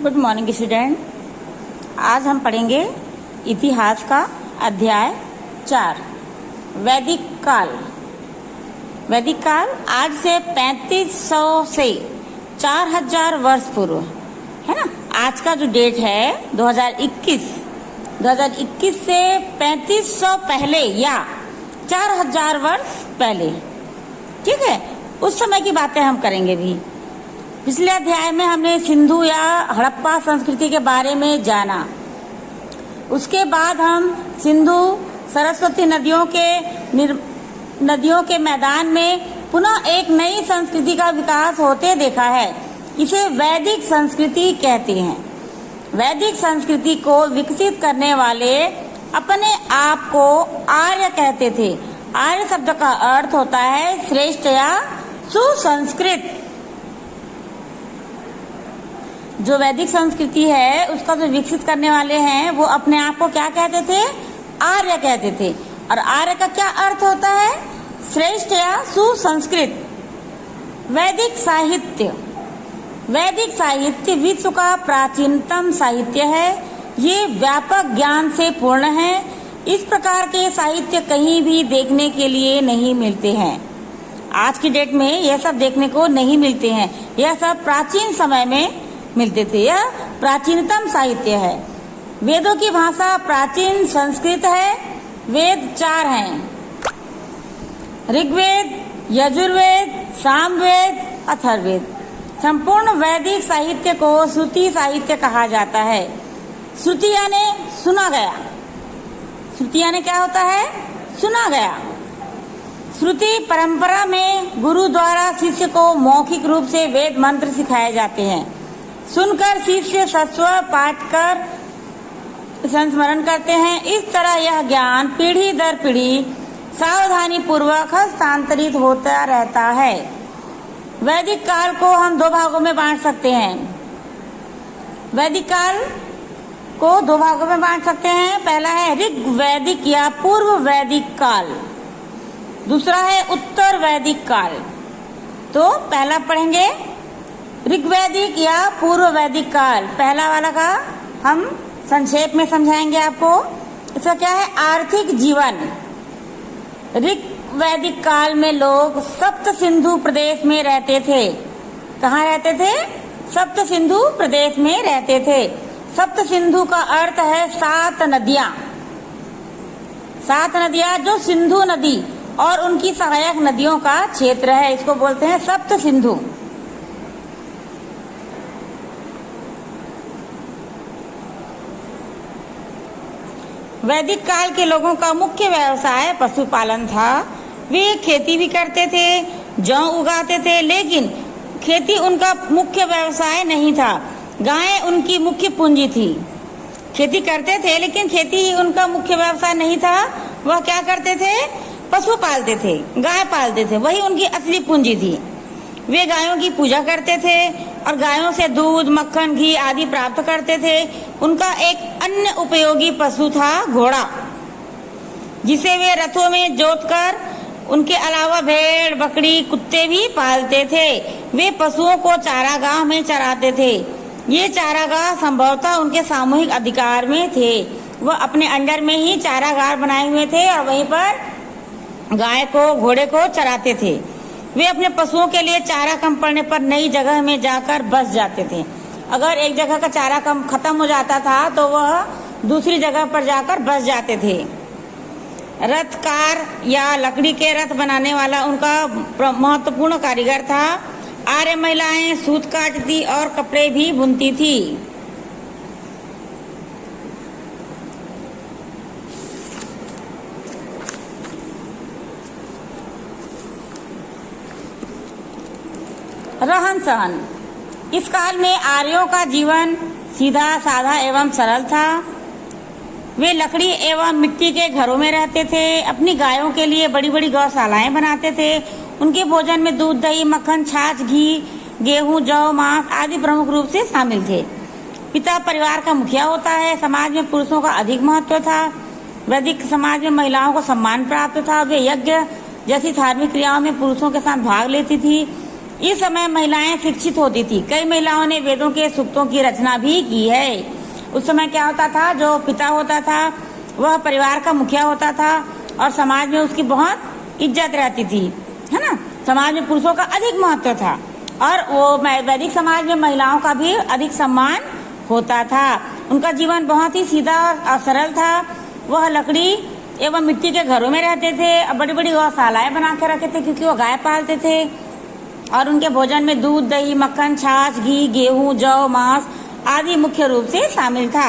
Good morning student. आज हम पढ़ेंगे इतिहास का अध्याय 4 वैदिक काल। वैदिक काल आज से 3500 से 4000 वर्ष पूर्व है ना। आज का जो डेट है 2021 से 3500 पहले या 4000 वर्ष पहले, ठीक है, उस समय की बातें हम करेंगे भी। पिछले अध्याय में हमने सिंधु या हड़प्पा संस्कृति के बारे में जाना। उसके बाद हम सिंधु सरस्वती नदियों के मैदान में पुनः एक नई संस्कृति का विकास होते देखा है। इसे वैदिक संस्कृति कहते हैं। वैदिक संस्कृति को विकसित करने वाले अपने आप को आर्य कहते थे। आर्य शब्द का अर्थ होता है श्रेष्ठ या सुसंस्कृत। जो वैदिक संस्कृति है उसका जो विकसित करने वाले हैं वो अपने आप को क्या कहते थे? आर्य कहते थे। और आर्य का क्या अर्थ होता है? श्रेष्ठ या सुसंस्कृत। वैदिक साहित्य विश्व का प्राचीनतम साहित्य है। ये व्यापक ज्ञान से पूर्ण है। इस प्रकार के साहित्य कहीं भी देखने के लिए नहीं मिलते हैं। आज की डेट में यह सब देखने को नहीं मिलते हैं। यह सब प्राचीन समय में मिलते थे। यह प्राचीनतम साहित्य है। वेदों की भाषा प्राचीन संस्कृत है। वेद 4 हैं: ऋग्वेद, यजुर्वेद, सामवेद, अथर्ववेद। संपूर्ण वैदिक साहित्य को श्रुति साहित्य कहा जाता है। श्रुति यानी सुना गया। श्रुति यानी क्या होता है? सुना गया। श्रुति परंपरा में गुरु द्वारा शिष्य को मौखिक रूप से वेद मंत्र सिखाए जाते हैं। सुनकर शिष्य सस्व पाठ कर संस्मरण करते हैं। इस तरह यह ज्ञान पीढ़ी दर पीढ़ी सावधानी पूर्वक हस्तांतरित होता रहता है। वैदिक काल को हम 2 भागों में बांट सकते हैं। वैदिक काल को 2 भागों में बांट सकते हैं। पहला है ऋग वैदिक या पूर्व वैदिक काल, दूसरा है उत्तर वैदिक काल। तो पहला पढ़ेंगे ऋग्वैदिक या पूर्व वैदिक काल। पहला वाला का हम संक्षेप में समझाएंगे आपको। इसका क्या है? आर्थिक जीवन। ऋग्वैदिक काल में लोग सप्त सिंधु प्रदेश में रहते थे। कहाँ रहते थे? सप्त सिंधु प्रदेश में रहते थे। सप्त सिंधु का अर्थ है 7 नदियां। 7 नदियां जो सिंधु नदी और उनकी सहायक नदियों का क्षेत्र है, इसको बोलते हैं सप्त सिंधु। वैदिक काल के लोगों का मुख्य व्यवसाय पशुपालन था। वे खेती भी करते थे, जौ उगाते थे, लेकिन खेती उनका मुख्य व्यवसाय नहीं था। गायें उनकी मुख्य पूंजी थी। खेती करते थे लेकिन खेती ही उनका मुख्य व्यवसाय नहीं था। वह क्या करते थे? पशु पालते थे, गाय पालते थे, वही उनकी असली पूंजी थी। वे गायों की पूजा करते थे और गायों से दूध, मक्खन, घी आदि प्राप्त करते थे। उनका एक अन्य उपयोगी पशु था घोड़ा, जिसे वे रथों में जोतकर उनके अलावा भेड़, बकरी, कुत्ते भी पालते थे। वे पशुओं को चारागाह में चराते थे। ये चारागाह संभवतः उनके सामूहिक अधिकार में थे। वह अपने अंडर में ही चारागाह बनाए हुए थे और वहीं पर गाय को, घोड़े को चराते थे। वे अपने पशुओं के लिए चारा कम पड़ने पर नई जगह में जाकर बस जाते थे। अगर एक जगह का चारा कम खत्म हो जाता था तो वह दूसरी जगह पर जाकर बस जाते थे। रथकार या लकड़ी के रथ बनाने वाला उनका महत्वपूर्ण कारीगर था। आर्य महिलाएं सूत काटती और कपड़े भी बुनती थी। रहन सहन। इस काल में आर्यों का जीवन सीधा साधा एवं सरल था। वे लकड़ी एवं मिट्टी के घरों में रहते थे। अपनी गायों के लिए बड़ी बड़ी गौशालाएं बनाते थे। उनके भोजन में दूध, दही, मक्खन, छाछ, घी, गेहूं, जौ, मांस आदि प्रमुख रूप से शामिल थे। पिता परिवार का मुखिया होता है। समाज में पुरुषों का अधिक महत्व था। वैदिक समाज में महिलाओं को सम्मान प्राप्त था। वे यज्ञ जैसी धार्मिक क्रियाओं में पुरुषों के साथ भाग लेती थी। इस समय महिलाएं शिक्षित होती थी। कई महिलाओं ने वेदों के सूक्तों की रचना भी की है। उस समय क्या होता था, जो पिता होता था वह परिवार का मुखिया होता था और समाज में उसकी बहुत इज्जत रहती थी, है ना। समाज में पुरुषों का अधिक महत्व था और वो वैदिक समाज में महिलाओं का भी अधिक सम्मान होता था। उनका जीवन बहुत ही सीधा और सरल था। वह लकड़ी एवं मिट्टी के घरों में रहते थे और बड़ी बड़ी गौशालाएं बना के रखे थे, क्योंकि वो गाय पालते थे। और उनके भोजन में दूध, दही, मक्खन, छाछ, घी, गेहूं, जौ, मांस आदि मुख्य रूप से शामिल था।